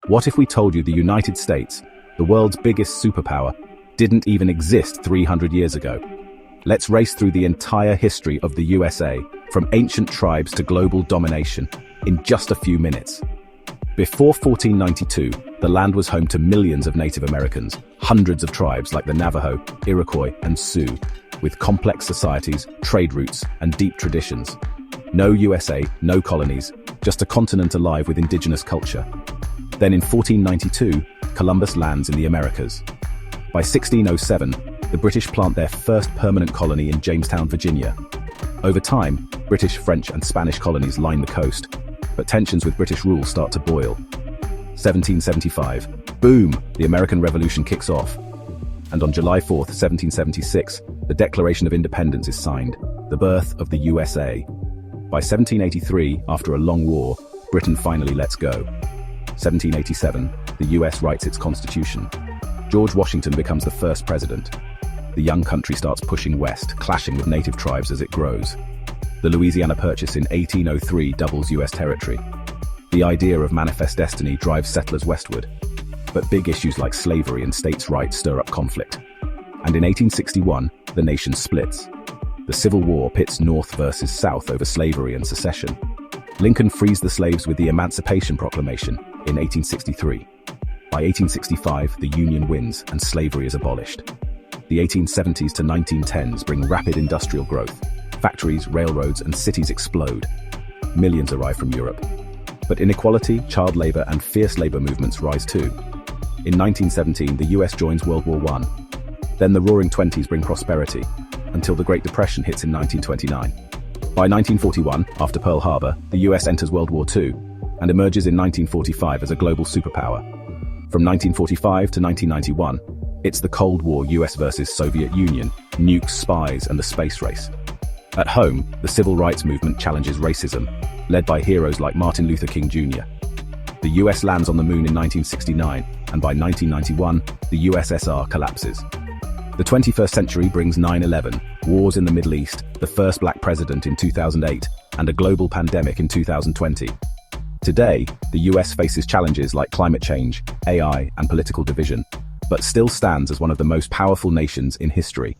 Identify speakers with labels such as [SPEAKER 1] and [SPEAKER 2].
[SPEAKER 1] What if we told you the United States, the world's biggest superpower, didn't even exist 300 years ago? Let's race through the entire history of the USA, from ancient tribes to global domination, in just a few minutes. Before 1492, the land was home to millions of Native Americans, hundreds of tribes like the Navajo, Iroquois, and Sioux, with complex societies, trade routes, and deep traditions. No USA, no colonies, just a continent alive with indigenous culture. Then in 1492, Columbus lands in the Americas. By 1607, the British plant their first permanent colony in Jamestown, Virginia. Over time, British, French, and Spanish colonies line the coast, but tensions with British rule start to boil. 1775, boom, the American Revolution kicks off. And on July 4th, 1776, the Declaration of Independence is signed, the birth of the USA. By 1783, after a long war, Britain finally lets go. 1787, the US writes its constitution. George Washington becomes the first president. The young country starts pushing west, clashing with native tribes as it grows. The Louisiana Purchase in 1803 doubles US territory. The idea of manifest destiny drives settlers westward. But big issues like slavery and states' rights stir up conflict. And in 1861, the nation splits. The Civil War pits North versus South over slavery and secession. Lincoln frees the slaves with the Emancipation Proclamation in 1863. By 1865, the Union wins and slavery is abolished. The 1870s to 1910s bring rapid industrial growth. Factories, railroads, and cities explode. Millions arrive from Europe. But inequality, child labor, and fierce labor movements rise too. In 1917, the US joins World War I. Then the Roaring Twenties bring prosperity, until the Great Depression hits in 1929. By 1941, after Pearl Harbor, the US enters World War II, and emerges in 1945 as a global superpower. From 1945 to 1991, it's the Cold War, US versus Soviet Union, nukes, spies, and the space race. At home, the civil rights movement challenges racism, led by heroes like Martin Luther King Jr. The US lands on the moon in 1969, and by 1991, the USSR collapses. The 21st century brings 9/11, wars in the Middle East, the first black president in 2008, and a global pandemic in 2020. Today, the US faces challenges like climate change, AI, and political division, but still stands as one of the most powerful nations in history.